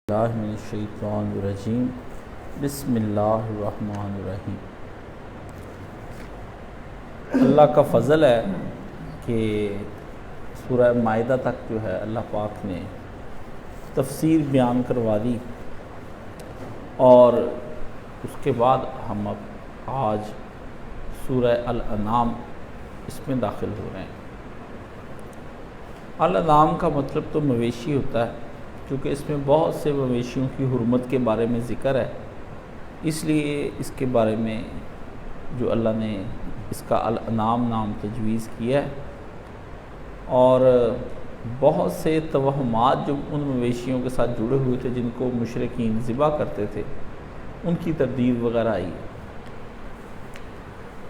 اللہ من الشیطان الرجیم بسم اللہ الرحمن الرحیم۔ اللہ کا فضل ہے کہ سورہ مائدہ تک جو ہے اللہ پاک نے تفسیر بیان کروا دی، اور اس کے بعد ہم اب آج سورہ الانعام اس میں داخل ہو رہے ہیں۔ الانعام کا مطلب تو مویشی ہوتا ہے، کیونکہ اس میں بہت سے مویشیوں کی حرمت کے بارے میں ذکر ہے، اس لیے اس کے بارے میں جو اللہ نے اس کا الانعام نام تجویز کیا ہے، اور بہت سے توہمات جو ان مویشیوں کے ساتھ جڑے ہوئے تھے جن کو مشرکین ذبح کرتے تھے، ان کی تردید وغیرہ آئی۔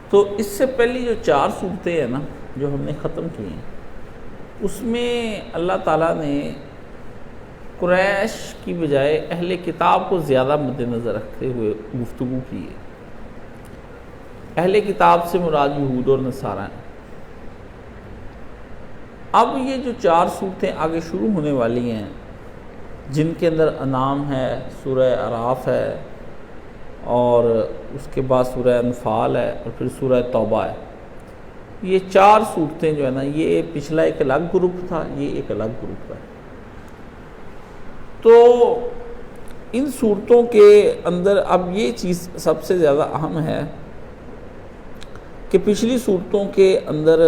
تو اس سے پہلی جو 4 صورتیں ہیں نا جو ہم نے ختم کی ہیں، اس میں اللہ تعالیٰ نے قریش کی بجائے اہل کتاب کو زیادہ مد نظر رکھتے ہوئے گفتگو کی ہے۔ اہل کتاب سے مراد یہود اور نصارہ ہیں۔ اب یہ جو 4 صورتیں آگے شروع ہونے والی ہیں، جن کے اندر انعام ہے، سورہ اعراف ہے، اور اس کے بعد سورہ انفال ہے، اور پھر سورہ توبہ ہے، یہ 4 صورتیں جو ہے نا، یہ پچھلا ایک الگ گروپ تھا، یہ ایک الگ گروپ ہے۔ تو ان صورتوں کے اندر اب یہ چیز سب سے زیادہ اہم ہے کہ پچھلی صورتوں کے اندر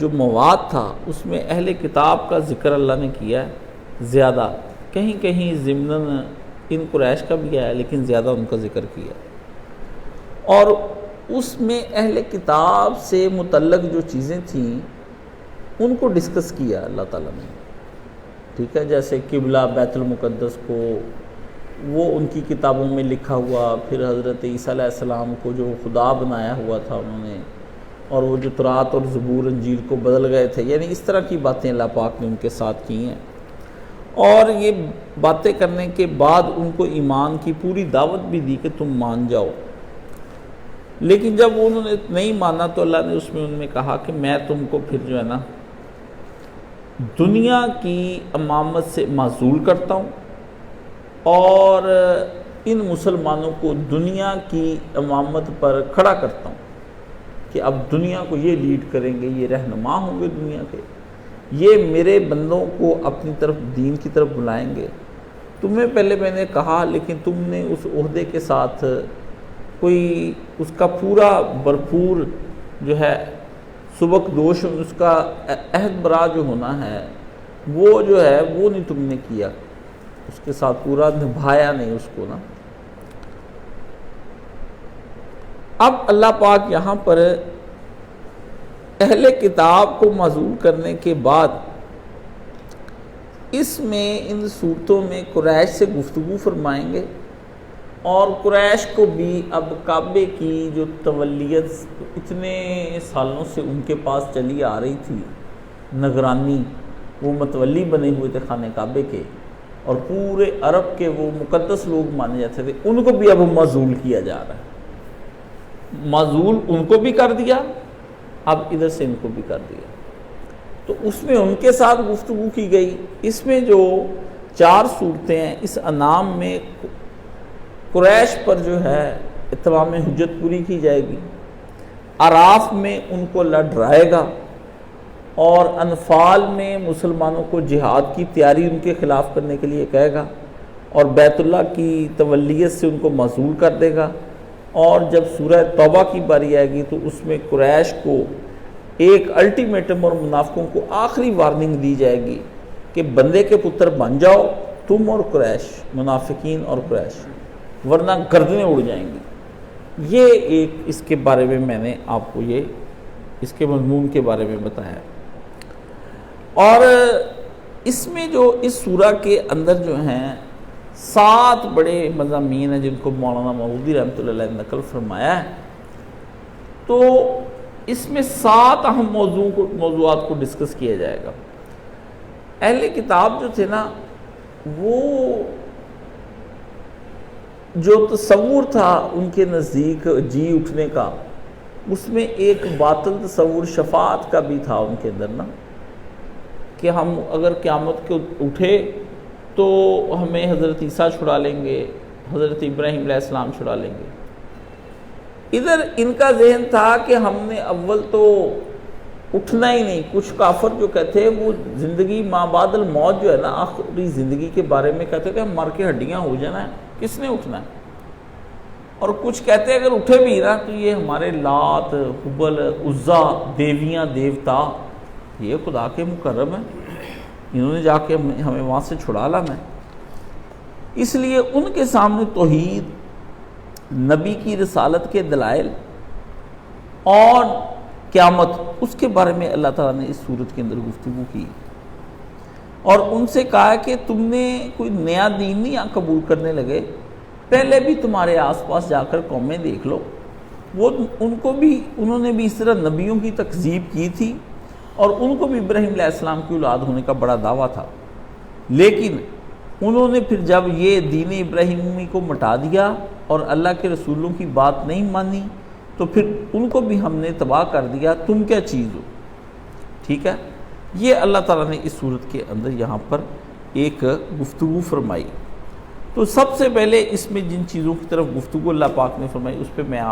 جو مواد تھا اس میں اہل کتاب کا ذکر اللہ نے کیا ہے زیادہ، کہیں کہیں ضمناً ان قریش کا بھی ہے لیکن زیادہ ان کا ذکر کیا، اور اس میں اہل کتاب سے متعلق جو چیزیں تھیں ان کو ڈسکس کیا اللہ تعالیٰ نے، ٹھیک ہے، جیسے قبلہ بیت المقدس کو وہ ان کی کتابوں میں لکھا ہوا، پھر حضرت عیسیٰ علیہ السلام کو جو خدا بنایا ہوا تھا انہوں نے، اور وہ جو تورات اور زبور انجیل کو بدل گئے تھے، یعنی اس طرح کی باتیں اللہ پاک نے ان کے ساتھ کی ہیں، اور یہ باتیں کرنے کے بعد ان کو ایمان کی پوری دعوت بھی دی کہ تم مان جاؤ، لیکن جب انہوں نے نہیں مانا تو اللہ نے اس میں ان میں کہا کہ میں تم کو پھر جو ہے نا دنیا کی امامت سے معزول کرتا ہوں، اور ان مسلمانوں کو دنیا کی امامت پر کھڑا کرتا ہوں کہ اب دنیا کو یہ لیڈ کریں گے، یہ رہنما ہوں گے دنیا کے، یہ میرے بندوں کو اپنی طرف دین کی طرف بلائیں گے۔ تمہیں پہلے میں نے کہا لیکن تم نے اس عہدے کے ساتھ کوئی اس کا پورا بھرپور جو ہے سبق دوش، اس کا عہد برا جو ہونا ہے وہ جو ہے وہ نہیں تم نے کیا، اس کے ساتھ پورا نبھایا نہیں اس کو نا۔ اب اللہ پاک یہاں پر اہل کتاب کو معزول کرنے کے بعد اس میں ان صورتوں میں قریش سے گفتگو فرمائیں گے، اور قریش کو بھی اب کعبے کی جو تولیت اتنے سالوں سے ان کے پاس چلی آ رہی تھی، نگرانی، وہ متولی بنے ہوئے تھے خانہ کعبے کے، اور پورے عرب کے وہ مقدس لوگ مانے جاتے تھے، ان کو بھی اب معزول کیا جا رہا ہے، معزول ان کو بھی کر دیا، اب ادھر سے ان کو بھی کر دیا۔ تو اس میں ان کے ساتھ گفتگو کی گئی۔ اس میں جو 4 صورتیں ہیں، اس انعام میں قریش پر جو ہے اتمام حجت پوری کی جائے گی، اعراف میں ان کو اللہ ڈرائے گا، اور انفال میں مسلمانوں کو جہاد کی تیاری ان کے خلاف کرنے کے لیے کہے گا، اور بیت اللہ کی تولیت سے ان کو معزول کر دے گا، اور جب سورہ توبہ کی باری آئے گی تو اس میں قریش کو ایک الٹیمیٹم اور منافقوں کو آخری وارننگ دی جائے گی کہ بندے کے پتر بن جاؤ تم اور قریش، منافقین اور قریش، ورنہ گردنیں اڑ جائیں گی۔ یہ ایک اس کے بارے میں میں نے آپ کو یہ اس کے مضمون کے بارے میں بتایا، اور اس میں جو اس سورہ کے اندر جو ہیں 7 بڑے مضامین ہیں جن کو مولانا مودودی رحمۃ اللہ علیہ نے نقل فرمایا ہے، تو اس میں 7 اہم موضوعات کو ڈسکس کیا جائے گا۔ اہل کتاب جو تھے نا، وہ جو تصور تھا ان کے نزدیک جی اٹھنے کا، اس میں ایک باطل تصور شفاعت کا بھی تھا ان کے اندر نا، کہ ہم اگر قیامت کے اٹھے تو ہمیں حضرت عیسیٰ چھڑا لیں گے، حضرت ابراہیم علیہ السلام چھڑا لیں گے۔ ادھر ان کا ذہن تھا کہ ہم نے اول تو اٹھنا ہی نہیں۔ کچھ کافر جو کہتے ہیں وہ زندگی ما بعد الموت جو ہے نا، آخری زندگی کے بارے میں کہتے ہیں کہ ہم مر کے ہڈیاں ہو جانا ہے، کس نے اٹھنا ہے؟ اور کچھ کہتے ہیں اگر اٹھے بھی نا تو یہ ہمارے لات، حبل، عزا، دیویاں، دیوتا یہ خدا کے مقرب ہیں، انہوں نے جا کے ہمیں وہاں سے چھڑا لانا ہے۔ اس لیے ان کے سامنے توحید، نبی کی رسالت کے دلائل اور قیامت، اس کے بارے میں اللہ تعالیٰ نے اس صورت کے اندر گفتگو کی، اور ان سے کہا کہ تم نے کوئی نیا دین نہیں قبول کرنے لگے، پہلے بھی تمہارے آس پاس جا کر قومیں دیکھ لو، انہوں نے بھی اس طرح نبیوں کی تکذیب کی تھی، اور ان کو بھی ابراہیم علیہ السلام کی اولاد ہونے کا بڑا دعویٰ تھا، لیکن انہوں نے پھر جب یہ دین ابراہیمی کو مٹا دیا اور اللہ کے رسولوں کی بات نہیں مانی تو پھر ان کو بھی ہم نے تباہ کر دیا، تم کیا چیز ہو؟ ٹھیک ہے، یہ اللہ تعالیٰ نے اس صورت کے اندر یہاں پر ایک گفتگو فرمائی۔ تو سب سے پہلے اس میں جن چیزوں کی طرف گفتگو اللہ پاک نے فرمائی اس پہ میں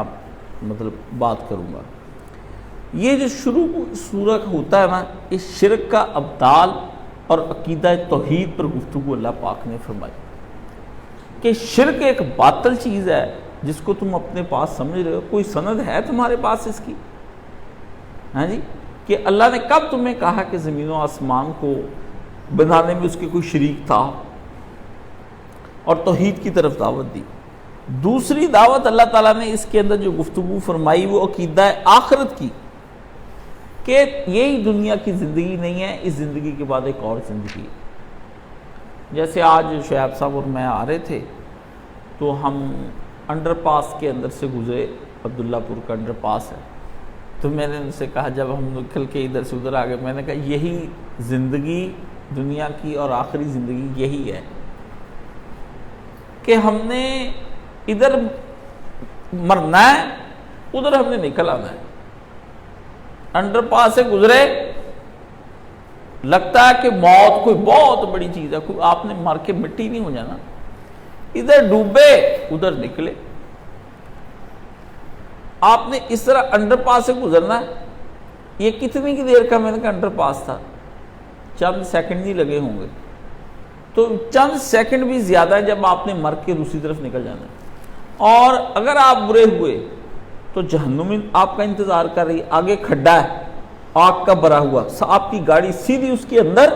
بات کروں گا۔ یہ جو شروع سورہ ہوتا ہے نا، اس شرک کا ابطال اور عقیدہ توحید پر گفتگو اللہ پاک نے فرمائی کہ شرک ایک باطل چیز ہے جس کو تم اپنے پاس سمجھ رہے ہو، کوئی سند ہے تمہارے پاس اس کی؟ ہاں جی، کہ اللہ نے کب تمہیں کہا کہ زمین و آسمان کو بنانے میں اس کے کوئی شریک تھا، اور توحید کی طرف دعوت دی۔ دوسری دعوت اللہ تعالیٰ نے اس کے اندر جو گفتگو فرمائی وہ عقیدہ آخرت کی، کہ یہی دنیا کی زندگی نہیں ہے، اس زندگی کے بعد ایک اور زندگی ہے۔ جیسے آج شعیب صاحب اور میں آ رہے تھے تو ہم انڈر پاس کے اندر سے گزرے، عبداللہ پور کا انڈر پاس ہے، تو میں نے ان سے کہا جب ہم نکل کے ادھر سے ادھر آ گئے، میں نے کہا یہی زندگی دنیا کی اور آخری زندگی یہی ہے کہ ہم نے ادھر مرنا ہے، ادھر ہم نے نکل آنا ہے۔ انڈر پاس سے گزرے، لگتا ہے کہ موت کوئی بہت بڑی چیز ہے، کوئی آپ نے مر کے مٹی نہیں ہو جانا، ادھر ڈوبے ادھر نکلے۔ آپ نے اس طرح انڈر پاس سے گزرنا ہے۔ یہ کتنی کی دیر کا میں نے کہا انڈر پاس تھا؟ چند سیکنڈ نہیں لگے ہوں گے، تو چند سیکنڈ بھی زیادہ ہے جب آپ نے مر کے دوسری طرف نکل جانا ہے۔ اور اگر آپ برے ہوئے تو جہنم آپ کا انتظار کر رہی ہے، آگے کھڈا ہے آگ کا بھرا ہوا، آپ کی گاڑی سیدھی اس کے اندر۔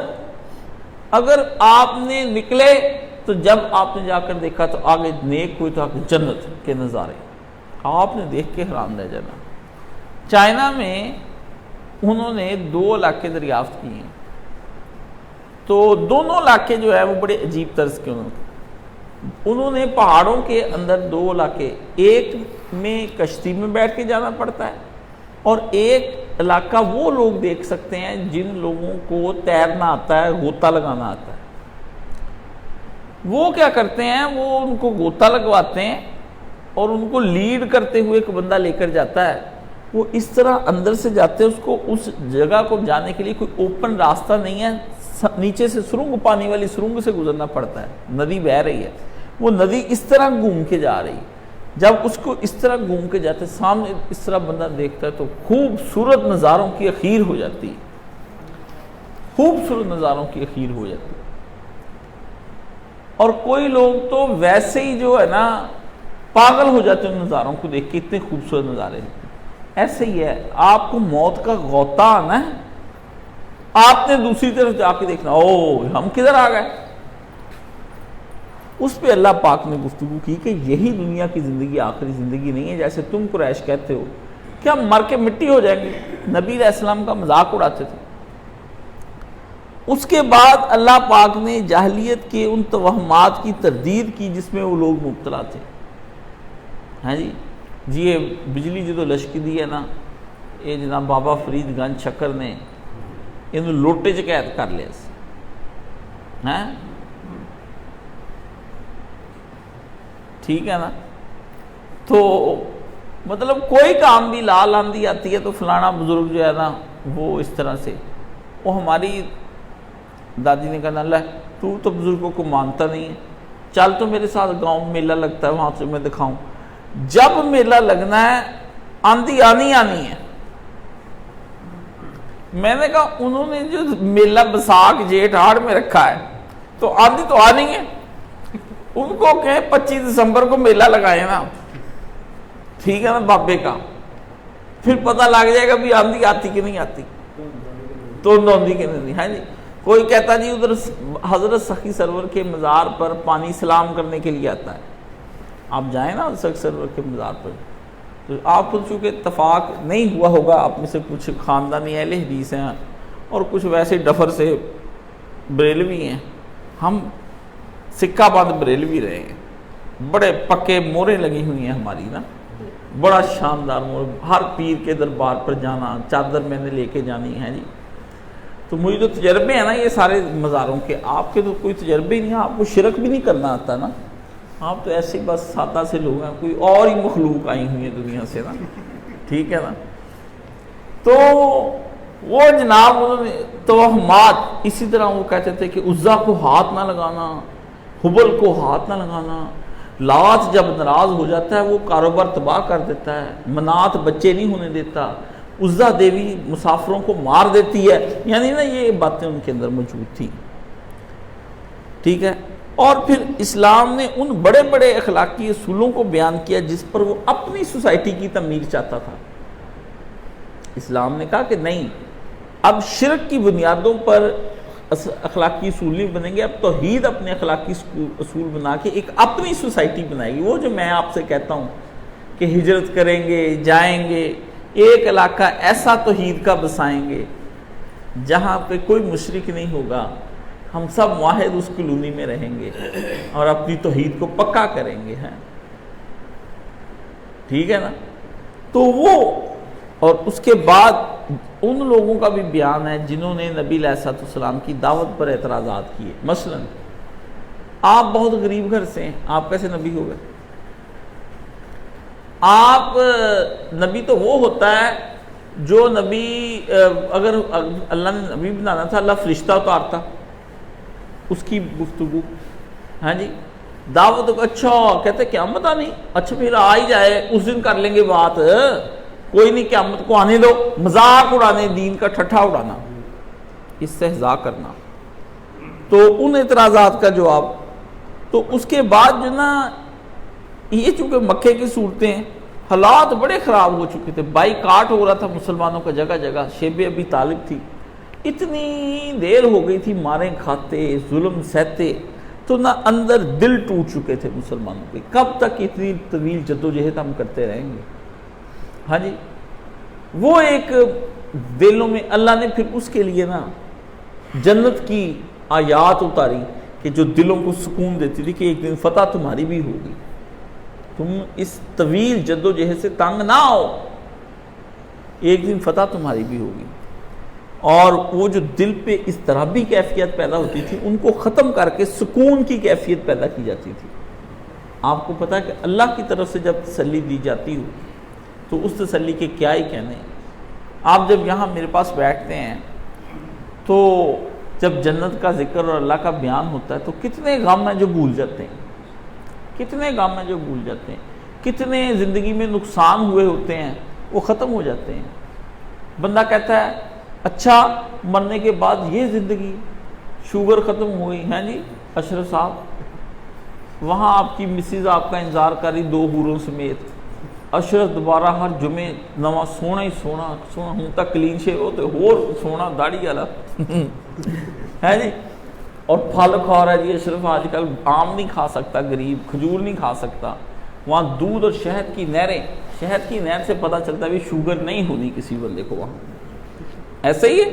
اگر آپ نے نکلے تو جب آپ نے جا کر دیکھا تو آگے نیک ہوئی تو آگے جنت کے نظارے آپ نے دیکھ کے حیران رہ جانا۔ چائنا میں انہوں نے 2 علاقے دریافت کیے ہیں، تو دونوں علاقے جو ہے وہ بڑے عجیب طرز کے انہوں نے پہاڑوں کے اندر 2 علاقے، ایک میں کشتی میں بیٹھ کے جانا پڑتا ہے، اور ایک علاقہ وہ لوگ دیکھ سکتے ہیں جن لوگوں کو تیرنا آتا ہے، غوطہ لگانا آتا ہے۔ وہ کیا کرتے ہیں، وہ ان کو غوطہ لگواتے ہیں اور ان کو لیڈ کرتے ہوئے ایک بندہ لے کر جاتا ہے۔ وہ اس طرح اندر سے جاتے ہیں، اس کو اس جگہ کو جانے کے لیے کوئی اوپن راستہ نہیں ہے، نیچے سے سرنگ، پانی والی سرنگ سے گزرنا پڑتا ہے، ندی بہہ رہی ہے، وہ ندی اس طرح گھوم کے جا رہی ہے۔ جب اس کو اس طرح گھوم کے جاتے سامنے اس طرح بندہ دیکھتا ہے تو خوبصورت نظاروں کی اخیر ہو جاتی ہے، خوبصورت نظاروں کی اخیر ہو جاتی ہے۔ اور کوئی لوگ تو ویسے ہی جو ہے نا پاگل ہو جاتے ہیں ان نظاروں کو دیکھ کے، اتنے خوبصورت نظارے ہیں۔ ایسے ہی ہے، آپ کو موت کا غوطہ آنا ہے، آپ نے دوسری طرف جا کے دیکھنا، او ہم کدھر آ گئے۔ اس پہ اللہ پاک نے گفتگو کی کہ یہی دنیا کی زندگی آخری زندگی نہیں ہے، جیسے تم قریش کہتے ہو کہ ہم مر کے مٹی ہو جائیں گے، نبی علیہ السلام کا مذاق اڑاتے تھے۔ اس کے بعد اللہ پاک نے جاہلیت کے ان توہمات کی تردید کی جس میں وہ لوگ مبتلا تھے۔ ہاں جی یہ بجلی جدو لشکی دی ہے نا، یہ جناب بابا فرید گنج شکر نے انہوں لوٹے چ قید کر لیا سی، ٹھیک ہے نا۔ تو مطلب کوئی کام بھی لال آندھی آتی ہے تو فلانا بزرگ جو ہے نا وہ اس طرح سے، وہ ہماری دادی نے کہا اللہ تو بزرگوں کو مانتا نہیں ہے، چل تو میرے ساتھ گاؤں میں میلہ لگتا ہے وہاں سے میں دکھاؤں۔ جب میلہ لگنا ہے آندھی آنی ہے۔ میں نے کہا انہوں نے جو میلہ بساکھ جیٹھ آڑ میں رکھا ہے تو آندھی تو آنی ہے، ان کو کہیں 25 دسمبر کو میلہ لگائے نا، ٹھیک ہے نا بابے کا، پھر پتہ لگ جائے گا بھی آندھی آتی کہ نہیں آتی، تو آندھی کہ نہیں۔ ہاں جی، کوئی کہتا جی ادھر حضرت سخی سرور کے مزار پر پانی سلام کرنے کے لیے آتا ہے، آپ جائیں نا سخی سرور کے مزار پر، تو آپ خود چونکہ اتفاق نہیں ہوا ہوگا، آپ میں سے کچھ خاندانی اہل حدیث ہیں اور کچھ ویسے ڈفر سے بریلوی ہیں، ہم سکہ بند بریلوی رہے ہیں، بڑے پکے موریں لگی ہوئی ہیں ہماری نا، بڑا شاندار مور، ہر پیر کے دربار پر جانا، چادر میں نے لے کے جانی ہے جی۔ تو مجھے جو تجربے ہیں نا یہ سارے مزاروں کے، آپ کے تو کوئی تجربے ہی نہیں ہیں، آپ کو شرک بھی نہیں کرنا آتا نا، آپ تو ایسے بس سادہ سے لوگ ہیں، کوئی اور ہی مخلوق آئی ہوئی ہے دنیا سے نا، ٹھیک ہے نا۔ تو وہ جناب انہوں نے توہمات، اسی طرح وہ کہتے تھے کہ عزا کو ہاتھ نہ لگانا، حبل کو ہاتھ نہ لگانا، لات جب ناراض ہو جاتا ہے وہ کاروبار تباہ کر دیتا ہے، منات بچے نہیں ہونے دیتا، عزا دیوی مسافروں کو مار دیتی ہے، یعنی نا یہ باتیں ان کے اندر موجود تھیں، ٹھیک ہے۔ اور پھر اسلام نے ان بڑے بڑے اخلاقی اصولوں کو بیان کیا جس پر وہ اپنی سوسائٹی کی تعمیر چاہتا تھا۔ اسلام نے کہا کہ نہیں، اب شرک کی بنیادوں پر اخلاقی اصول نہیں بنیں گے، اب توحید اپنے اخلاقی اصول بنا کے ایک اپنی سوسائٹی بنائے گی۔ وہ جو میں آپ سے کہتا ہوں کہ ہجرت کریں گے، جائیں گے، ایک علاقہ ایسا توحید کا بسائیں گے جہاں پہ کوئی مشرک نہیں ہوگا، ہم سب واحد اس کلونی میں رہیں گے اور اپنی توحید کو پکا کریں گے، ہیں ٹھیک ہے نا۔ تو وہ، اور اس کے بعد ان لوگوں کا بھی بیان ہے جنہوں نے نبی علیہ السلام کی دعوت پر اعتراضات کیے۔ مثلا آپ بہت غریب گھر سے ہیں، آپ کیسے نبی ہو گئے؟ آپ نبی تو وہ ہوتا ہے جو نبی، اگر اللہ نے نبی بنانا تھا اللہ فرشتہ اتارتا، اس کی گفتگو، ہاں جی، دعوت کو، اچھا کہتے قیامت آنی، اچھا پھر آ ہی جائے اس دن کر لیں گے بات، کوئی نہیں قیامت کو آنے دو، مذاق اڑانے، دین کا ٹھٹھا اڑانا، استہزاء کرنا۔ تو ان اعتراضات کا جواب، تو اس کے بعد جو نا یہ چونکہ مکے کی صورتیں حالات بڑے خراب ہو چکے تھے، بائیکاٹ ہو رہا تھا مسلمانوں کا جگہ جگہ، شیب ابی طالب تھی، اتنی دیر ہو گئی تھی مارے کھاتے، ظلم سہتے، تو نہ اندر دل ٹوٹ چکے تھے مسلمانوں کے، کب تک اتنی طویل جدوجہد ہم کرتے رہیں گے؟ ہاں جی، وہ ایک دلوں میں اللہ نے پھر اس کے لیے نا جنت کی آیات اتاری کہ جو دلوں کو سکون دیتی تھی کہ ایک دن فتح تمہاری بھی ہوگی، تم اس طویل جدوجہد سے تنگ نہ ہو، ایک دن فتح تمہاری بھی ہوگی۔ اور وہ جو دل پہ اضطرابی کیفیت پیدا ہوتی تھی ان کو ختم کر کے سکون کی کیفیت پیدا کی جاتی تھی۔ آپ کو پتا ہے کہ اللہ کی طرف سے جب تسلی دی جاتی ہو تو اس تسلی کے کیا ہی کہنے ہیں۔ آپ جب یہاں میرے پاس بیٹھتے ہیں تو جب جنت کا ذکر اور اللہ کا بیان ہوتا ہے تو کتنے غم ہیں جو بھول جاتے ہیں، کتنے غم ہیں جو بھول جاتے ہیں، کتنے زندگی میں نقصان ہوئے ہوتے ہیں وہ ختم ہو جاتے ہیں۔ بندہ کہتا ہے اچھا مرنے کے بعد یہ زندگی، شوگر ختم ہوئی ہیں جی اشرف صاحب، وہاں آپ کی مسز آپ کا انتظار کر رہی 2 حوروں سمیت، اشرف دوبارہ ہر جمعے نواں سونا ہی سونا ہوں تک کلین شیو ہوتے اور سونا داڑھی والا ہے جی، اور پھل کھا رہا ہے جی اشرف، آج کل آم نہیں کھا سکتا غریب، کھجور نہیں کھا سکتا، وہاں دودھ اور شہد کی نہریں، شہد کی نہر سے پتہ چلتا ہے بھی شوگر نہیں ہونی کسی بندے کو وہاں، ایسے ہی ہے۔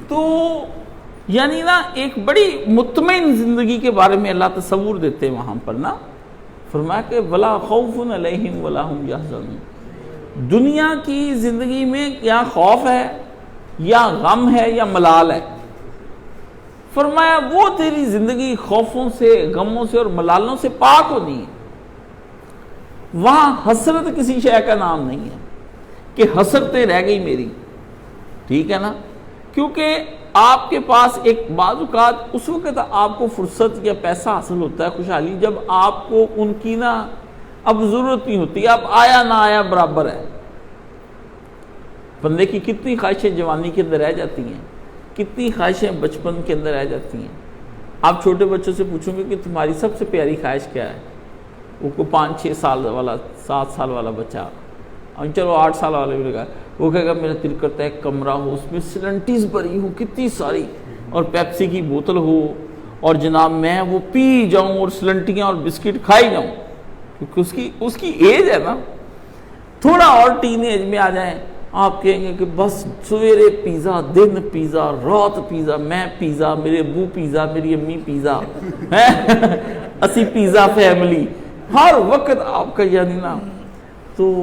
تو یعنی نا ایک بڑی مطمئن زندگی کے بارے میں اللہ تصور دیتے ہیں وہاں پر نا، فرمایا کہ ولا خوف علیہم ولا هم یحزنون، دنیا کی زندگی میں یا خوف ہے یا غم ہے یا ملال ہے، فرمایا وہ تیری زندگی خوفوں سے، غموں سے اور ملالوں سے پاک ہونی ہے، وہاں حسرت کسی شے کا نام نہیں ہے کہ حسرتیں رہ گئی میری، ٹھیک ہے نا، کیونکہ آپ کے پاس ایک بعض اوقات اس وقت آپ کو فرصت یا پیسہ حاصل ہوتا ہے، خوشحالی، جب آپ کو ان کی نا اب ضرورت نہیں ہوتی، اب آیا نہ آیا برابر ہے۔ بندے کی کتنی خواہشیں جوانی کے اندر رہ جاتی ہیں، کتنی خواہشیں بچپن کے اندر رہ جاتی ہیں۔ آپ چھوٹے بچوں سے پوچھوں گے کہ تمہاری سب سے پیاری خواہش کیا ہے، وہ کو 5-6 سال والا 7 سال والا بچہ، چلو 8 سال والے بھی لگا، وہ کہے گا میرا دل کرتا ہے ایک کمرہ ہو، اس میں سلنٹیز بھری ہو کتنی ساری، اور پیپسی کی بوتل ہو، اور جناب میں وہ پی جاؤں اور سلنٹیاں اور بسکٹ کھائی جاؤں، کیونکہ اس کی ایج ہے نا۔ تھوڑا اور ٹین ایج میں آ جائیں، آپ کہیں گے کہ بس سویرے پیزا، دن پیزا، رات پیزا، میں پیزا، میرے ابو پیزا، میری امی پیزا، اسی پیزا فیملی، ہر وقت آپ کا یعنی نا۔ تو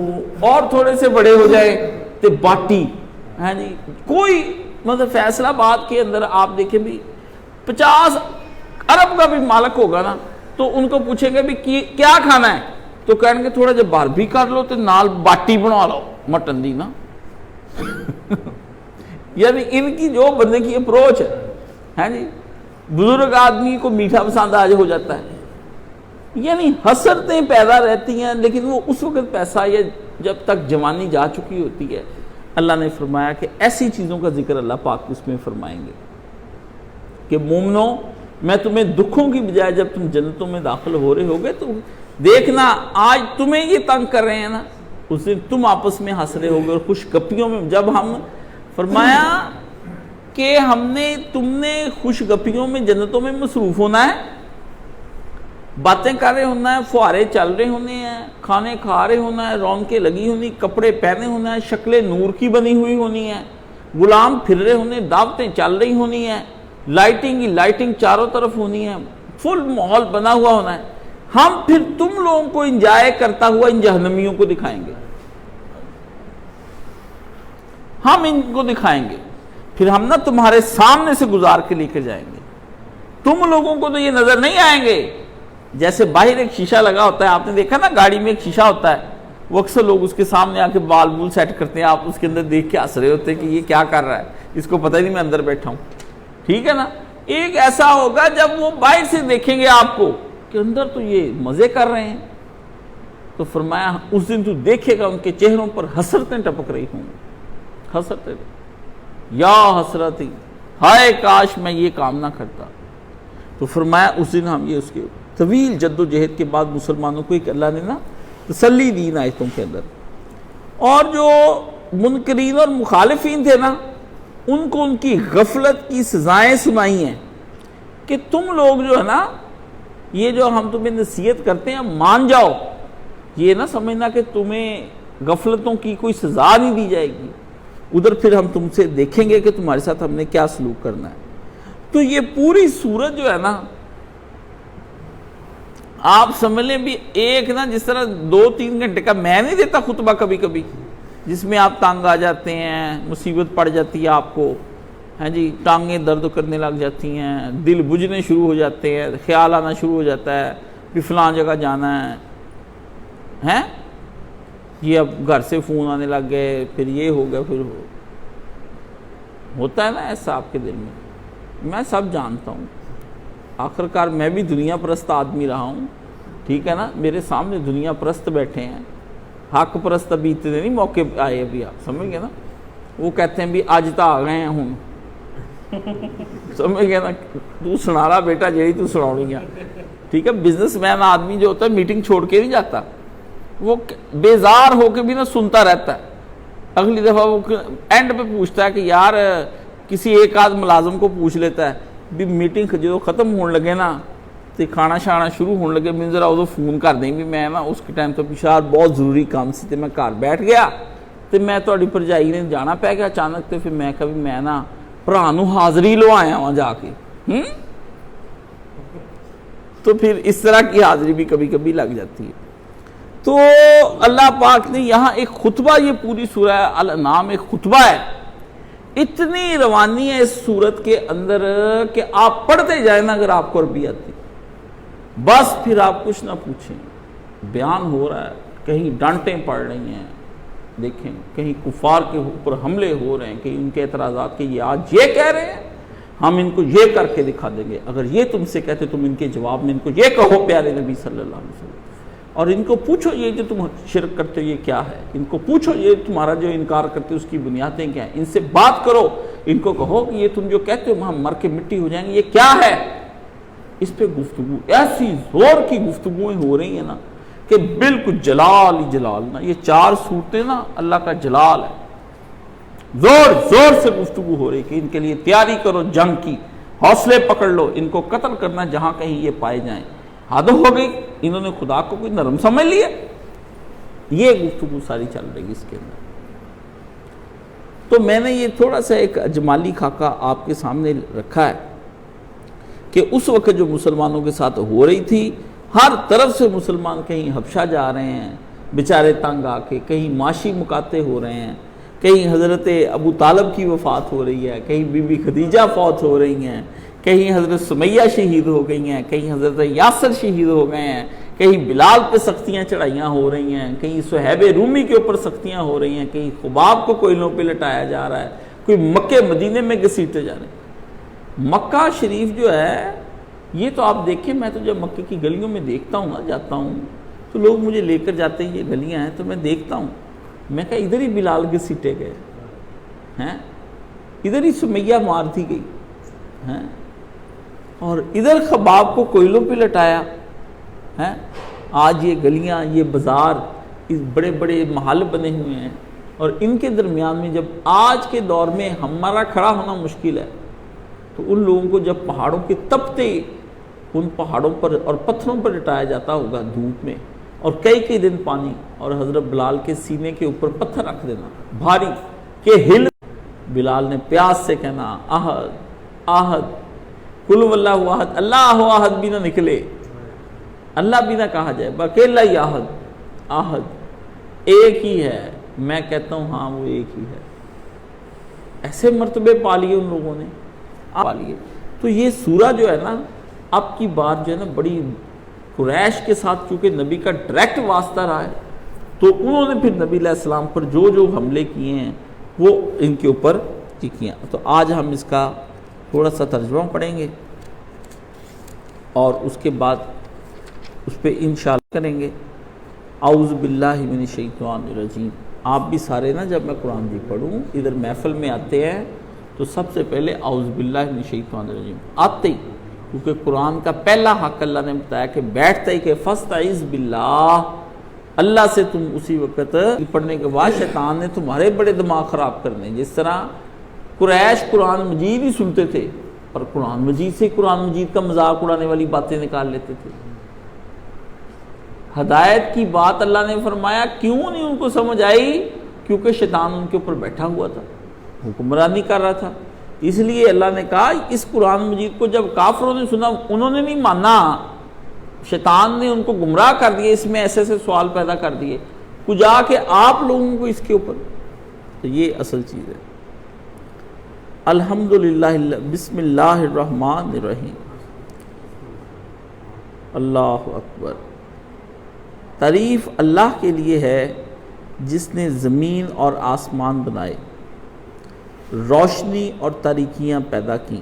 اور تھوڑے سے بڑے ہو جائیں تو باٹی، ہاں جی، کوئی مطلب فیصل آباد کے اندر آپ دیکھیں بھی 50 ارب کا بھی مالک ہوگا نا، تو ان کو پوچھیں گے بھی کیا کھانا ہے، تو کہیں گے تھوڑا جب باربی کر لو تو نال باٹی بنا لو مٹن دی نا۔ یعنی ان کی جو بندے کی اپروچ ہے، ہاں جی، بزرگ آدمی کو میٹھا پسند آج ہو جاتا ہے، یعنی حسرتیں پیدا رہتی ہیں، لیکن وہ اس وقت پیسہ یا جب تک جوانی جا چکی ہوتی ہے۔ اللہ نے فرمایا کہ ایسی چیزوں کا ذکر اللہ پاک اس میں فرمائیں گے کہ مومنو، میں تمہیں دکھوں کی بجائے جب تم جنتوں میں داخل ہو رہے ہوگے تو دیکھنا آج تمہیں یہ تنگ کر رہے ہیں نا، اس دن تم آپس میں ہنس رہے ہوگے اور خوش گپیوں میں، جب ہم فرمایا کہ تم نے خوش گپیوں میں جنتوں میں مصروف ہونا ہے، باتیں کر رہے ہونا ہے، فوارے چل رہے ہونے ہیں، کھانے کھا رہے ہونا ہے، رونقیں لگی ہونی، کپڑے پہنے ہونا ہے، شکلیں نور کی بنی ہوئی ہونی ہیں، غلام پھر رہے ہونے، دعوتیں چل رہی ہونی ہیں، لائٹنگ ہی لائٹنگ چاروں طرف ہونی ہے، فل ماحول بنا ہوا ہونا ہے۔ ہم پھر تم لوگوں کو انجوائے کرتا ہوا ان جہنمیوں کو دکھائیں گے، ہم ان کو دکھائیں گے، پھر ہم نا تمہارے سامنے سے گزار کے لے کے جائیں گے، تم لوگوں کو تو یہ نظر نہیں آئیں گے۔ جیسے باہر ایک شیشہ لگا ہوتا ہے، آپ نے دیکھا نا گاڑی میں ایک شیشہ ہوتا ہے، وہ اکثر لوگ اس کے سامنے آ کے بال بول سیٹ کرتے ہیں، آپ اس کے اندر دیکھ کے ہنس رہے ہوتے ہیں کہ یہ کیا کر رہا ہے، اس کو پتہ ہی نہیں میں اندر بیٹھا ہوں، ٹھیک ہے نا۔ ایک ایسا ہوگا جب وہ باہر سے دیکھیں گے آپ کو کہ اندر تو یہ مزے کر رہے ہیں، تو فرمایا اس دن تو دیکھے گا ان کے چہروں پر حسرتیں ٹپک رہی ہوں، حسرتیں، یا حسرتی، ہائے کاش میں یہ کام نہ کرتا۔ تو فرمایا اس دن ہم یہ اس کے طویل جد و جہد کے بعد مسلمانوں کو ایک اللہ نے نا تسلی دی ان آیتوں کے اندر، اور جو منکرین اور مخالفین تھے نا ان کو ان کی غفلت کی سزائیں سنائی ہیں کہ تم لوگ جو ہے نا یہ جو ہم تمہیں نصیحت کرتے ہیں مان جاؤ، یہ نہ سمجھنا کہ تمہیں غفلتوں کی کوئی سزا نہیں دی جائے گی، ادھر پھر ہم تم سے دیکھیں گے کہ تمہارے ساتھ ہم نے کیا سلوک کرنا ہے۔ تو یہ پوری سورت جو ہے نا آپ سمجھ لیں بھی ایک نا جس طرح 2-3 گھنٹے کا میں نہیں دیتا خطبہ کبھی کبھی، جس میں آپ تانگ آ جاتے ہیں، مصیبت پڑ جاتی ہے آپ کو، ہاں جی، ٹانگیں درد کرنے لگ جاتی ہیں، دل بجھنے شروع ہو جاتے ہیں، خیال آنا شروع ہو جاتا ہے کہ فلاں جگہ جانا ہے، یہ اب گھر سے فون آنے لگ گئے، پھر یہ ہو گیا، پھر ہوتا ہے نا ایسا آپ کے دل میں سب جانتا ہوں، آخر کار میں بھی دنیا پرست آدمی رہا ہوں، ٹھیک ہے نا، میرے سامنے دنیا پرست بیٹھے ہیں، حق پرست ابھی اتنے نہیں موقع آئے، ابھی آپ سمجھ گئے نا، وہ کہتے ہیں بھی آج تا آ گئے ہیں ہوں، سمجھ گئے نا، تو سنا رہا بیٹا جیڑی تو سناؤنی ہے، ٹھیک ہے۔ بزنس مین آدمی جو ہوتا ہے میٹنگ چھوڑ کے نہیں جاتا، وہ بیزار ہو کے بھی نہ سنتا رہتا ہے، اگلی دفعہ وہ اینڈ پہ پوچھتا ہے کہ یار کسی ایک آدھ ملازم کو پوچھ لیتا ہے بھی میٹنگ جو ختم ہونے لگے نا تو کھانا شانا شروع ہونے لگے، میں ذرا ادو فون کر دیں بھی میں نا اس کے ٹائم تو پچھار بہت ضروری کام سی، میں گھر بیٹھ گیا تو میں تھوڑی بھرجائی نے جانا پی گیا اچانک، تو پھر میں کہا بھی میں نا بھرا نو حاضری لو آیا وہاں جا کے، تو پھر اس طرح کی حاضری بھی کبھی کبھی لگ جاتی ہے۔ تو اللہ پاک نے یہاں ایک خطبہ، یہ پوری سورہ الانعام ایک خطبہ ہے، اتنی روانی ہے اس سورت کے اندر کہ آپ پڑھتے جائیں نا اگر آپ کو عربی آتی، بس پھر آپ کچھ نہ پوچھیں، بیان ہو رہا ہے، کہیں ڈانٹیں پڑ رہی ہیں، دیکھیں کہیں کفار کے اوپر حملے ہو رہے ہیں، کہیں ان کے اعتراضات کے یہ آج یہ کہہ رہے ہیں ہم ان کو یہ کر کے دکھا دیں گے، اگر یہ تم سے کہتے تم ان کے جواب میں ان کو یہ کہو پیارے نبی صلی اللہ علیہ وسلم، اور ان کو پوچھو یہ جو تم شرک کرتے ہو یہ کیا ہے، ان کو پوچھو یہ تمہارا جو انکار کرتے ہو اس کی بنیادیں کیا ہیں، ان سے بات کرو، ان کو کہو کہ یہ تم جو کہتے ہو ہم مر کے مٹی ہو جائیں گے یہ کیا ہے۔ اس پہ گفتگو ایسی زور کی گفتگویں ہو رہی ہیں نا کہ بالکل جلال ہی جلال نا، یہ 4 صورتیں نا اللہ کا جلال ہے، زور زور سے گفتگو ہو رہی کہ ان کے لیے تیاری کرو جنگ کی، حوصلے پکڑ لو، ان کو قتل کرنا جہاں کہیں یہ پائے جائیں۔ حد ہو گئی، انہوں نے خدا کو کوئی نرم سمجھ لیا، یہ گفتگو ساری چل رہی اس کے اندر۔ تو میں نے یہ تھوڑا سا ایک اجمالی خاکہ آپ کے سامنے رکھا ہے کہ اس وقت جو مسلمانوں کے ساتھ ہو رہی تھی، ہر طرف سے مسلمان کہیں حبشہ جا رہے ہیں بیچارے تنگ آ کے، کہیں معاشی مقاطع ہو رہے ہیں، کہیں حضرت ابو طالب کی وفات ہو رہی ہے، کہیں بی بی خدیجہ فوت ہو رہی ہیں، کہیں حضرت سمیہ شہید ہو گئی ہیں، کہیں حضرت یاسر شہید ہو گئے ہیں، کہیں بلال پہ سختیاں چڑھائیاں ہو رہی ہیں، کہیں صہیب رومی کے اوپر سختیاں ہو رہی ہیں، کہیں خباب کو کوئلوں پہ لٹایا جا رہا ہے، کوئی مکے مدینے میں گھسیٹے جا رہے ہیں۔ مکہ شریف جو ہے یہ تو آپ دیکھیں، میں تو جب مکے کی گلیوں میں دیکھتا ہوں نا، جاتا ہوں تو لوگ مجھے لے کر جاتے ہیں، یہ گلیاں ہیں تو میں دیکھتا ہوں، میں کہا ادھر ہی بلال گھسیٹے گئے ہیں، ادھر ہی سمیہ مار دی گئی ہیں، اور ادھر خباب کو کوئلوں پہ لٹایا ہے۔ آج یہ گلیاں، یہ بازار، اس بڑے بڑے محل بنے ہوئے ہیں، اور ان کے درمیان میں جب آج کے دور میں ہمارا کھڑا ہونا مشکل ہے تو ان لوگوں کو جب پہاڑوں کے تپتے ان پہاڑوں پر اور پتھروں پر لٹایا جاتا ہوگا دھوپ میں، اور کئی دن پانی، اور حضرت بلال کے سینے کے اوپر پتھر رکھ دینا بھاری کہ ہل، بلال نے پیاس سے کہنا احد احد قل واللہ احد، اللہ احد بھی نہ نکلے، اللہ بھی نہ کہا جائے، اکیلا ہی احد احد ایک ہی ہے، میں کہتا ہوں ہاں وہ ایک ہی ہے۔ ایسے مرتبے پا لیے ان لوگوں نے، پا لیے۔ تو یہ سورہ جو ہے نا، اب کی بات جو ہے نا بڑی قریش کے ساتھ کیونکہ نبی کا ڈائریکٹ واسطہ رہا ہے، تو انہوں نے پھر نبی علیہ السلام پر جو حملے کیے ہیں وہ ان کے اوپر کیے۔ تو آج ہم اس کا تھوڑا سا ترجمہ پڑھیں گے اور اس کے بعد اس پہ انشاءاللہ کریں گے۔ اعوذ باللہ من الشیطان الرجیم۔ آپ بھی سارے نا جب میں قرآن بھی پڑھوں ادھر محفل میں آتے ہیں تو سب سے پہلے اعوذ باللہ من الشیطان الرجیم آتے ہی، کیونکہ قرآن کا پہلا حق اللہ نے بتایا کہ بیٹھتا ہی کہ فاستعذ باللہ، اللہ سے تم اسی وقت پڑھنے کے بعد شیطان نے تمہارے بڑے دماغ خراب کرنے۔ جس طرح قریش قرآن مجید ہی سنتے تھے اور قرآن مجید سے قرآن مجید کا مذاق اڑانے والی باتیں نکال لیتے تھے۔ ہدایت کی بات اللہ نے فرمایا کیوں نہیں ان کو سمجھ آئی؟ کیونکہ شیطان ان کے اوپر بیٹھا ہوا تھا، حکمرانی کر رہا تھا۔ اس لیے اللہ نے کہا اس قرآن مجید کو جب کافروں نے سنا انہوں نے نہیں مانا، شیطان نے ان کو گمراہ کر دیا، اس میں ایسے سوال پیدا کر دیے، کجا کے آپ لوگوں کو اس کے اوپر۔ تو یہ اصل چیز ہے۔ الحمدللہ، بسم اللہ الرحمن الرحیم، اللہ اکبر۔ تعریف اللہ کے لیے ہے جس نے زمین اور آسمان بنائے، روشنی اور تاریکیاں پیدا کی،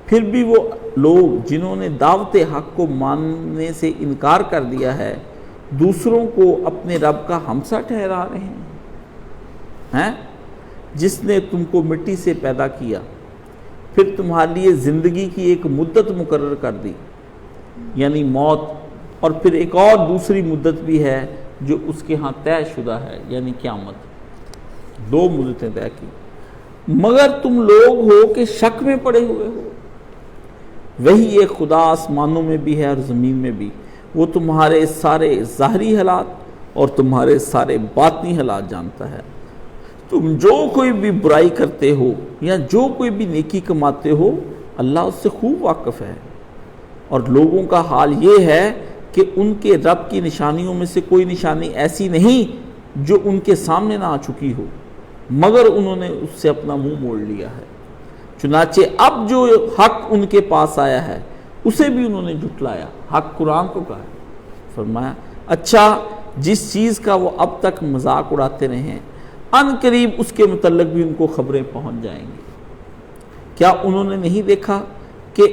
پھر بھی وہ لوگ جنہوں نے دعوت حق کو ماننے سے انکار کر دیا ہے دوسروں کو اپنے رب کا ہمسا ٹھہرا رہے ہیں۔ جس نے تم کو مٹی سے پیدا کیا، پھر تمہارے لیے زندگی کی ایک مدت مقرر کر دی، یعنی موت، اور پھر ایک اور دوسری مدت بھی ہے جو اس کے ہاں طے شدہ ہے، یعنی قیامت۔ 2 مدتیں طے کی، مگر تم لوگ ہو کہ شک میں پڑے ہوئے ہو۔ وہی ایک خدا آسمانوں میں بھی ہے اور زمین میں بھی، وہ تمہارے سارے ظاہری حالات اور تمہارے سارے باطنی حالات جانتا ہے۔ تم جو کوئی بھی برائی کرتے ہو یا جو کوئی بھی نیکی کماتے ہو، اللہ اس سے خوب واقف ہے۔ اور لوگوں کا حال یہ ہے کہ ان کے رب کی نشانیوں میں سے کوئی نشانی ایسی نہیں جو ان کے سامنے نہ آ چکی ہو، مگر انہوں نے اس سے اپنا منہ موڑ لیا ہے۔ چنانچہ اب جو حق ان کے پاس آیا ہے اسے بھی انہوں نے جھٹلایا۔ حق قرآن کو کہا ہے، فرمایا اچھا جس چیز کا وہ اب تک مذاق اڑاتے رہے ان قریب اس کے متعلق بھی ان کو خبریں پہنچ جائیں گی۔ کیا انہوں نے نہیں دیکھا کہ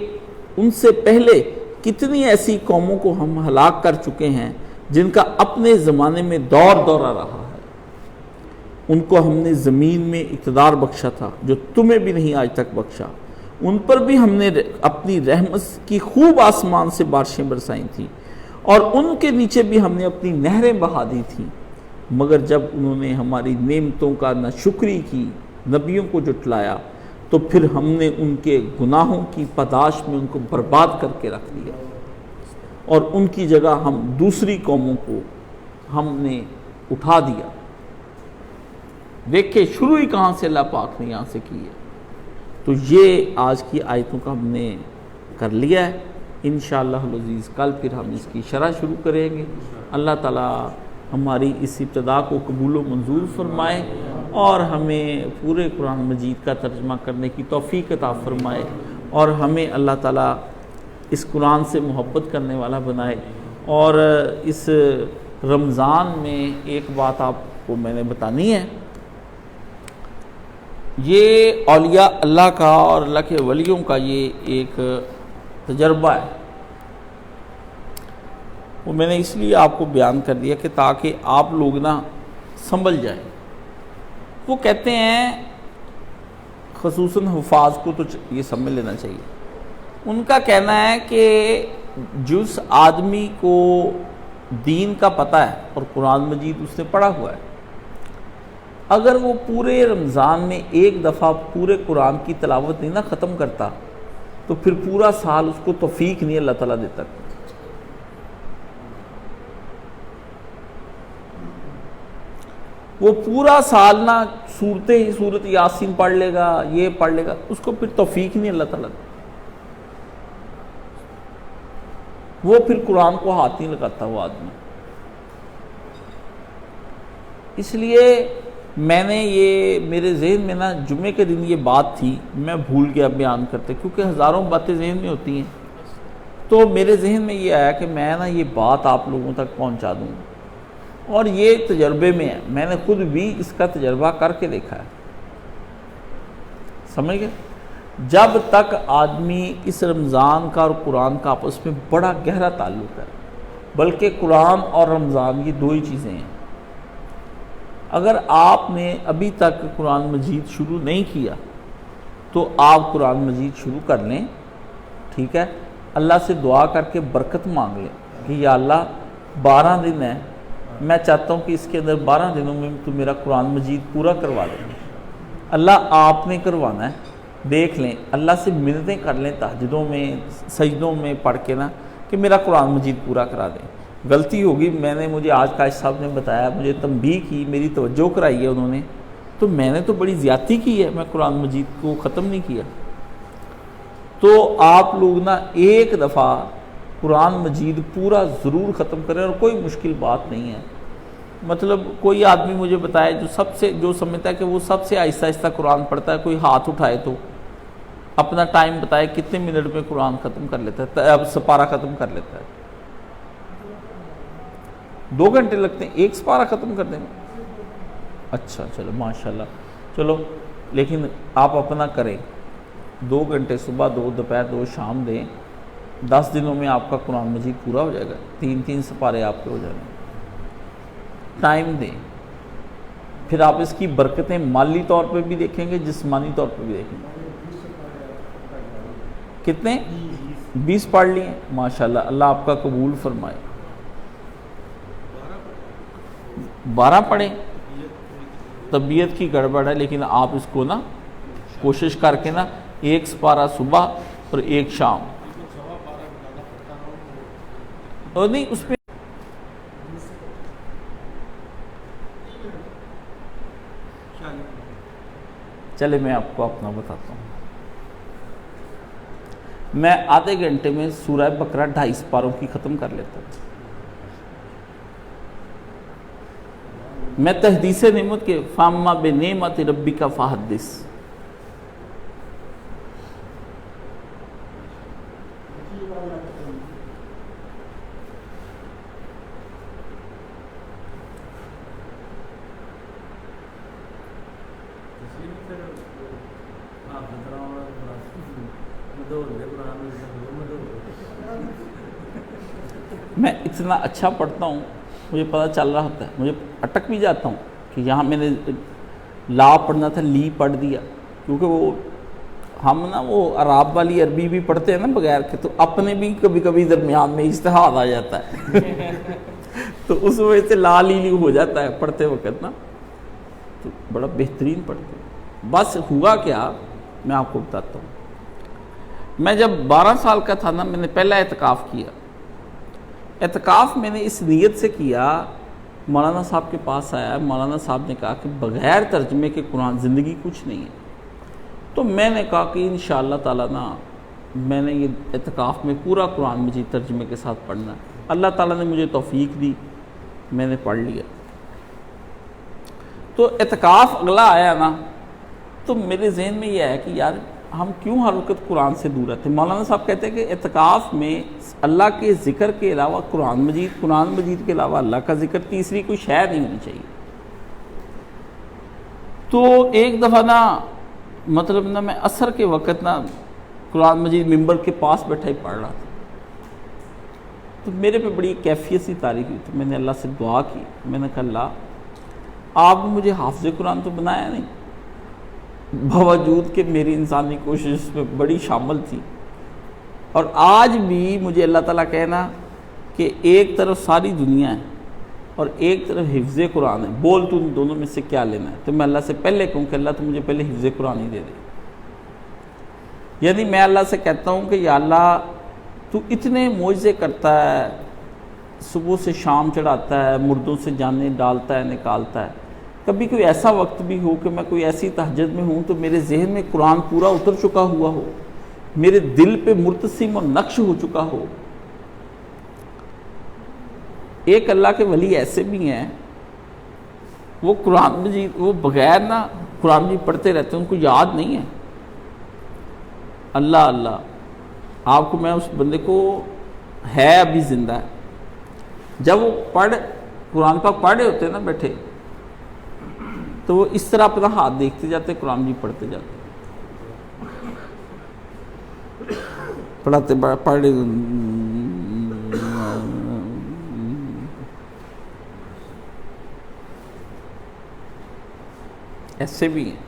ان سے پہلے کتنی ایسی قوموں کو ہم ہلاک کر چکے ہیں جن کا اپنے زمانے میں دور دورہ رہا ہے؟ ان کو ہم نے زمین میں اقتدار بخشا تھا جو تمہیں بھی نہیں آج تک بخشا، ان پر بھی ہم نے اپنی رحمت کی خوب آسمان سے بارشیں برسائی تھیں، اور ان کے نیچے بھی ہم نے اپنی نہریں بہا دی تھیں، مگر جب انہوں نے ہماری نعمتوں کا نہ شکری کی، نبیوں کو جھٹلایا، تو پھر ہم نے ان کے گناہوں کی پاداش میں ان کو برباد کر کے رکھ دیا، اور ان کی جگہ ہم دوسری قوموں کو ہم نے اٹھا دیا۔ دیکھیں شروع ہی کہاں سے اللہ پاک نے یہاں سے کی ہے۔ تو یہ آج کی آیتوں کا ہم نے کر لیا ہے۔ انشاءاللہ العزیز کل پھر ہم اس کی شرح شروع کریں گے۔ اللہ تعالیٰ ہماری اس ابتدا کو قبول و منظور فرمائے اور ہمیں پورے قرآن مجید کا ترجمہ کرنے کی توفیق عطا فرمائے، اور ہمیں اللہ تعالیٰ اس قرآن سے محبت کرنے والا بنائے۔ اور اس رمضان میں ایک بات آپ کو میں نے بتانی ہے، یہ اولیاء اللہ کا اور اللہ کے ولیوں کا یہ ایک تجربہ ہے، وہ میں نے اس لیے آپ کو بیان کر دیا کہ تاکہ آپ لوگ نا سنبھل جائیں۔ وہ کہتے ہیں خصوصاً حفاظ کو تو یہ سمجھ لینا چاہیے، ان کا کہنا ہے کہ جس آدمی کو دین کا پتہ ہے اور قرآن مجید اس نے پڑھا ہوا ہے، اگر وہ پورے رمضان میں ایک دفعہ پورے قرآن کی تلاوت نہیں نہ ختم کرتا تو پھر پورا سال اس کو توفیق نہیں اللہ تعالیٰ دیتا۔ وہ پورا سال نہ سورت یاسین پڑھ لے گا، یہ پڑھ لے گا، اس کو پھر توفیق نہیں اللہ تعالیٰ دیتا، وہ پھر قرآن کو ہاتھ نہیں لگاتا وہ آدمی۔ اس لیے میں نے یہ میرے ذہن میں نا جمعے کے دن یہ بات تھی، میں بھول گیا بیان کرتے، کیونکہ ہزاروں باتیں ذہن میں ہوتی ہیں، تو میرے ذہن میں یہ آیا کہ میں نا یہ بات آپ لوگوں تک پہنچا دوں، اور یہ تجربے میں ہے، میں نے خود بھی اس کا تجربہ کر کے دیکھا ہے، سمجھ گئے؟ جب تک آدمی اس رمضان کا اور قرآن کا آپس میں بڑا گہرا تعلق ہے، بلکہ قرآن اور رمضان یہ دو ہی چیزیں ہیں، اگر آپ نے ابھی تک قرآن مجید شروع نہیں کیا تو آپ قرآن مجید شروع کر لیں، ٹھیک ہے؟ اللہ سے دعا کر کے برکت مانگ لیں کہ یا اللہ 12 دن ہے، میں چاہتا ہوں کہ اس کے اندر 12 دنوں میں تو میرا قرآن مجید پورا کروا دیں۔ اللہ آپ نے کروانا ہے، دیکھ لیں، اللہ سے منتیں کر لیں تہجدوں میں سجدوں میں پڑھ کے نا کہ میرا قرآن مجید پورا کرا دیں۔ غلطی ہوگی، مجھے آج کاش صاحب نے بتایا، مجھے تنبیہ کی، میری توجہ کرائی ہے انہوں نے، تو میں نے تو بڑی زیادتی کی ہے، میں قرآن مجید کو ختم نہیں کیا۔ تو آپ لوگ نا ایک دفعہ قرآن مجید پورا ضرور ختم کریں، اور کوئی مشکل بات نہیں ہے۔ مطلب کوئی آدمی مجھے بتائے جو سمجھتا ہے کہ وہ سب سے آہستہ آہستہ قرآن پڑھتا ہے، کوئی ہاتھ اٹھائے تو اپنا ٹائم بتائے کتنے منٹ میں قرآن ختم کر لیتا ہے، اب سپارہ ختم کر لیتا ہے۔ 2 گھنٹے لگتے ہیں ایک سپارہ ختم کر دیں میں؟ اچھا چلو ماشاءاللہ، چلو، لیکن آپ اپنا کریں، 2 گھنٹے صبح، 2 دوپہر، 2 شام دیں، 10 دنوں میں آپ کا قرآن مجید پورا ہو جائے گا، 3 سپارے آپ کے ہو جائیں گے۔ ٹائم دیں، پھر آپ اس کی برکتیں مالی طور پہ بھی دیکھیں گے، جسمانی طور پہ بھی دیکھیں گے۔ کتنے؟ 20 پڑھ لیے، ماشاءاللہ، اللہ آپ کا قبول فرمائے۔ 12 پڑھیں، طبیعت کی گڑبڑ ہے، لیکن آپ اس کو نا کوشش کر کے نا 1 سپارہ صبح اور 1 شام، اور نہیں اس پہ چلے میں آپ کو اپنا بتاتا ہوں۔ میں آدھے گھنٹے میں سورہ بقرہ 2.5 سپاروں کی ختم کر لیتا ہوں۔ میں تحدیث نعمت کے فاما بنعمت ربک فحدث، میں اتنا اچھا پڑھتا ہوں، مجھے پتہ چل رہا ہوتا ہے، مجھے اٹک بھی جاتا ہوں کہ یہاں میں نے لا پڑھنا تھا لی پڑھ دیا، کیونکہ وہ ہم نا وہ عراب والی عربی بھی پڑھتے ہیں نا بغیر کے، تو اپنے بھی کبھی کبھی درمیان میں اجتہاد آ جاتا ہے تو اس وجہ سے لا لی ہو جاتا ہے پڑھتے وقت نا، تو بڑا بہترین پڑھتے ہیں۔ بس ہوا کیا، میں آپ کو بتاتا ہوں۔ میں جب 12 سال کا تھا نا، میں نے پہلا اعتکاف کیا۔ اعتکاف میں نے اس نیت سے کیا، مولانا صاحب کے پاس آیا، مولانا صاحب نے کہا کہ بغیر ترجمے کے قرآن زندگی کچھ نہیں ہے۔ تو میں نے کہا کہ انشاءاللہ تعالیٰ نا میں نے یہ اعتکاف میں پورا قرآن مجید ترجمے کے ساتھ پڑھنا ہے۔ اللہ تعالیٰ نے مجھے توفیق دی، میں نے پڑھ لیا۔ تو اعتکاف اگلا آیا نا، تو میرے ذہن میں یہ ہے کہ یار ہم کیوں ہر وقت قرآن سے دور رہتے ہیں۔ مولانا صاحب کہتے ہیں کہ اعتکاف میں اللہ کے ذکر کے علاوہ قرآن مجید کے علاوہ اللہ کا ذکر، تیسری کوئی شے نہیں ہونی چاہیے۔ تو ایک دفعہ نا مطلب نا میں عصر کے وقت نا قرآن مجید ممبر کے پاس بیٹھا ہی پڑھ رہا تھا، تو میرے پہ بڑی کیفیت سی طاری ہوئی تھی۔ میں نے اللہ سے دعا کی، میں نے کہا اللہ آپ نے مجھے حافظ قرآن تو بنایا نہیں، باوجود کہ میری انسانی کوشش اس میں بڑی شامل تھی، اور آج بھی مجھے اللہ تعالیٰ کہنا کہ ایک طرف ساری دنیا ہے اور ایک طرف حفظ قرآن ہے، بول تو ان دونوں میں سے کیا لینا ہے؟ تو میں اللہ سے پہلے کہوں کہ اللہ تو مجھے پہلے حفظ قرآن ہی دے دے۔ یعنی میں اللہ سے کہتا ہوں کہ یا اللہ تو اتنے معجزے کرتا ہے، صبح سے شام چڑھاتا ہے، مردوں سے جانیں ڈالتا ہے نکالتا ہے، کبھی کوئی ایسا وقت بھی ہو کہ میں کوئی ایسی تہجد میں ہوں تو میرے ذہن میں قرآن پورا اتر چکا ہوا ہو، میرے دل پہ مرتسم اور نقش ہو چکا ہو۔ ایک اللہ کے ولی ایسے بھی ہیں، وہ قرآن مجید وہ بغیر نا قرآن مجید پڑھتے رہتے ہیں، ان کو یاد نہیں ہے۔ اللہ اللہ، آپ کو میں اس بندے کو ہے ابھی زندہ ہے، جب وہ قرآن پاک پڑھ رہے ہوتے ہیں نا بیٹھے، تو وہ اس طرح اپنا ہاتھ دیکھتے جاتے، قرآن مجید پڑھتے جاتے، پڑھ ایسے بھی ہیں۔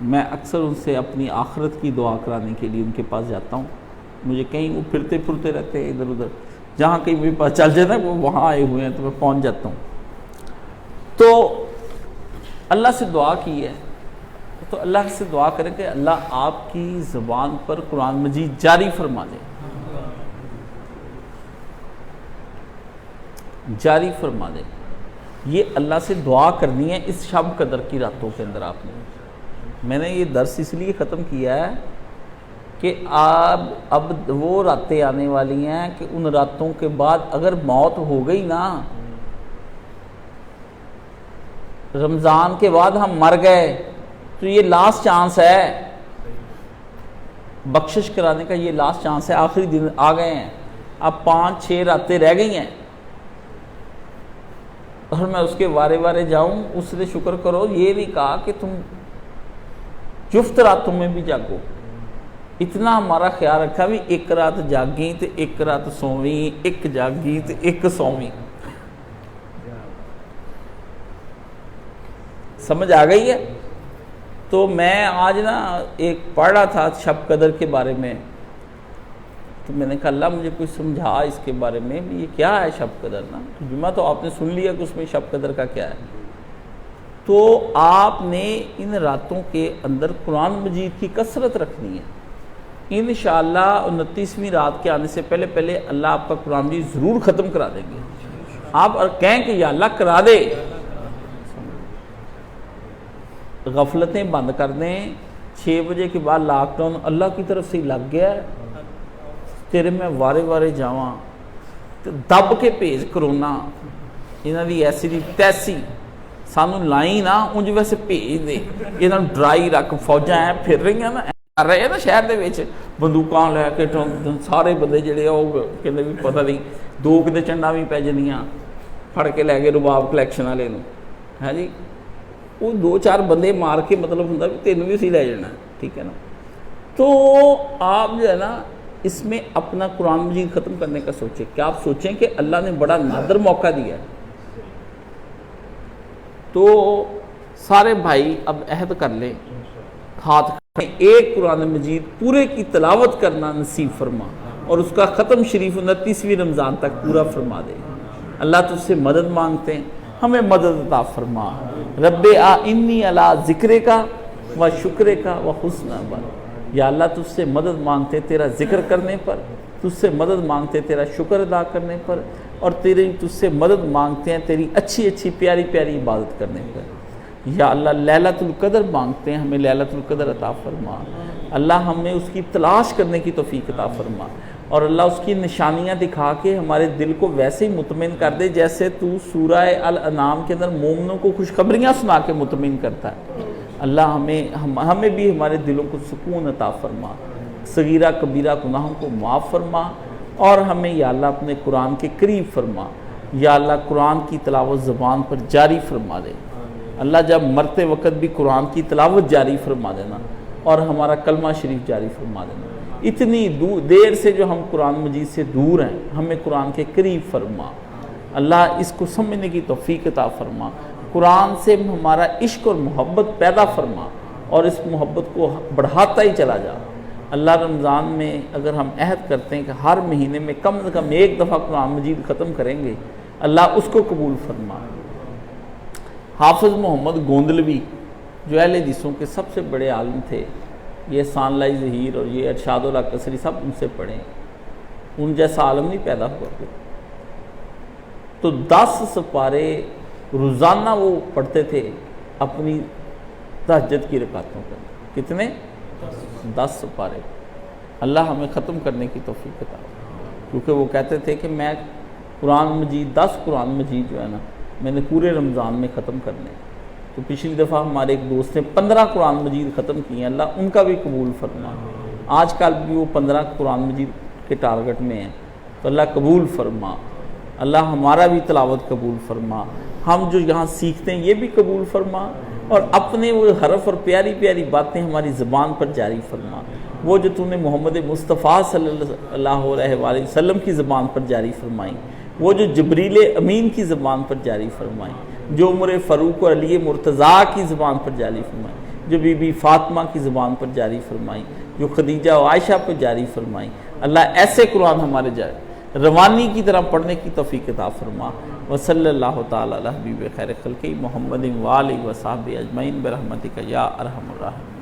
میں اکثر ان سے اپنی آخرت کی دعا کرانے کے لیے ان کے پاس جاتا ہوں، مجھے کہیں وہ پھرتے پھرتے رہتے ہیں ادھر ادھر، جہاں کہیں مجھے پتہ چل جائے نا وہ وہاں آئے ہوئے ہیں تو میں پہنچ جاتا ہوں۔ تو اللہ سے دعا کی ہے، تو اللہ سے دعا کریں کہ اللہ آپ کی زبان پر قرآن مجید جاری فرما دے، جاری فرما دے۔ یہ اللہ سے دعا کرنی ہے اس شب قدر کی راتوں کے اندر۔ آپ نے، میں نے یہ درس اس لیے ختم کیا ہے کہ اب وہ راتیں آنے والی ہیں کہ ان راتوں کے بعد اگر موت ہو گئی نا، رمضان کے بعد ہم مر گئے تو یہ لاسٹ چانس ہے بخشش کرانے کا، یہ لاسٹ چانس ہے، آخری دن آ گئے ہیں، اب 5-6 راتیں رہ گئی ہیں، اور میں اس کے وارے وارے جاؤں، اس نے شکر کرو۔ یہ نہیں کہا کہ تم جفت راتوں میں بھی جاگو، اتنا ہمارا خیال رکھا بھی ایک رات جاگیں تو ایک رات سوویں، ایک جاگی تو ایک سوویں۔ سمجھ آ گئی ہے؟ تو میں آج نا ایک پڑھ رہا تھا شب قدر کے بارے میں، تو میں نے کہا اللہ مجھے کچھ سمجھا اس کے بارے میں، یہ کیا ہے شب قدر نا؟ جمعہ تو آپ نے سن لیا کہ اس میں شب قدر کا کیا ہے۔ تو آپ نے ان راتوں کے اندر قرآن مجید کی کثرت رکھنی ہے۔ انشاءاللہ 29ویں رات کے آنے سے پہلے اللہ آپ کا قرآن مجید ضرور ختم کرا دیں گے۔ آپ کہیں کہ یا اللہ کرا دے، غفلتیں بند کر دیں۔ 6 بجے کے بعد لاک ڈاؤن اللہ کی طرف سے ہی لگ گیا ہے، تیرے میں وارے وارے جاواں دب کے بھیج کرونا، انہاں دی ایسی دی تیسی سانو لائی نا، انج ویسے بھیج دے، انہاں ڈرائی رکھ، فوجاں ہیں پھر رہی ہیں نا، کر رہے ہیں نا شہر دے وچ بندوقاں لے کے، سارے بندے جڑے وہ کہندے بھی پتہ نہیں 2 کتے چنڈاں بھی پی جانیاں، پھڑ کے لے گئے رباب کلیکشن والے نوں، ہے جی، وہ 2-4 بندے مار کے مطلب ہوندا بھی تینوں بھی اسی لے جانا، ٹھیک ہے نا۔ تو آپ جو ہے نا اس میں اپنا قرآن مجید ختم کرنے کا سوچیں. کیا آپ سوچیں کہ اللہ نے بڑا نادر موقع دیا ہے؟ تو سارے بھائی اب عہد کر لیں, ہاتھ ایک قرآن مجید پورے کی تلاوت کرنا نصیب فرما, اور اس کا ختم شریف 29ویں رمضان تک پورا فرما دے. اللہ تجھ سے مدد مانگتے ہیں, ہمیں مدد عطا فرما. رب انی علی ذکر کا و شکر کا و حسن عمل. یا اللہ تجھ سے مدد مانگتے تیرا ذکر کرنے پر, تجھ سے مدد مانگتے تیرا شکر ادا کرنے پر, اور تجھ سے مدد مانگتے ہیں تیری اچھی اچھی پیاری پیاری عبادت کرنے پر. یا اللہ لیلۃ القدر مانگتے ہیں, ہمیں لیلۃ القدر عطا فرما. اللہ ہمیں اس کی تلاش کرنے کی توفیق عطا فرما, اور اللہ اس کی نشانیاں دکھا کے ہمارے دل کو ویسے ہی مطمئن کر دے جیسے تو سورہ الانعام کے اندر مومنوں کو خوشخبریاں سنا کے مطمئن کرتا ہے. اللہ ہمیں بھی ہمارے دلوں کو سکون عطا فرما, صغیرہ کبیرہ گناہوں کو معاف فرما, اور ہمیں یا اللہ اپنے قرآن کے قریب فرما. یا اللہ قرآن کی تلاوت زبان پر جاری فرما دے. اللہ جب مرتے وقت بھی قرآن کی تلاوت جاری فرما دینا, اور ہمارا کلمہ شریف جاری فرما دینا. اتنی دیر سے جو ہم قرآن مجید سے دور ہیں, ہمیں قرآن کے قریب فرما. اللہ اس کو سمجھنے کی توفیق عطا فرما. قرآن سے ہمارا عشق اور محبت پیدا فرما, اور اس محبت کو بڑھاتا ہی چلا جا. اللہ رمضان میں اگر ہم عہد کرتے ہیں کہ ہر مہینے میں کم از کم ایک دفعہ قرآن مجید ختم کریں گے, اللہ اس کو قبول فرما. حافظ محمد گوندلوی جو اہل حدیثوں کے سب سے بڑے عالم تھے, یہ ثانلائی ظہیر اور یہ ارشاد اللہ قصری سب ان سے پڑھیں, ان جیسا عالم نہیں پیدا ہوا کوئی. تو 10 سپارے روزانہ وہ پڑھتے تھے اپنی تہجد کی رکعتوں پر. کتنے؟ 10 سپارے. اللہ ہمیں ختم کرنے کی توفیق عطا, کیونکہ وہ کہتے تھے کہ میں قرآن مجید 10 قرآن مجید جو ہے نا میں نے پورے رمضان میں ختم کرنے. تو پچھلی دفعہ ہمارے ایک دوست نے 15 قرآن مجید ختم کیے ہیں, اللہ ان کا بھی قبول فرما. آج کل بھی وہ 15 قرآن مجید کے ٹارگٹ میں ہیں, تو اللہ قبول فرما. اللہ ہمارا بھی تلاوت قبول فرما, ہم جو یہاں سیکھتے ہیں یہ بھی قبول فرما, اور اپنے وہ حرف اور پیاری پیاری باتیں ہماری زبان پر جاری فرما. وہ جو تو نے محمد مصطفیٰ صلی اللہ علیہ وآلہ وسلم کی زبان پر جاری فرمائی, وہ جو جبریل امین کی زبان پر جاری فرمائی, جو عمر فاروق اور علی مرتضیٰ کی زبان پر جاری فرمائی, جو بی بی فاطمہ کی زبان پر جاری فرمائی, جو خدیجہ و عائشہ پر جاری فرمائی. اللہ ایسے قرآن ہمارے روانی کی طرح پڑھنے کی توفیق عطا فرما. وصلی اللہ تعالی علی حبیب خیر خلقہ محمد و آلہ و صحبہ اجمعین برحمتک یا ارحم الراحمین.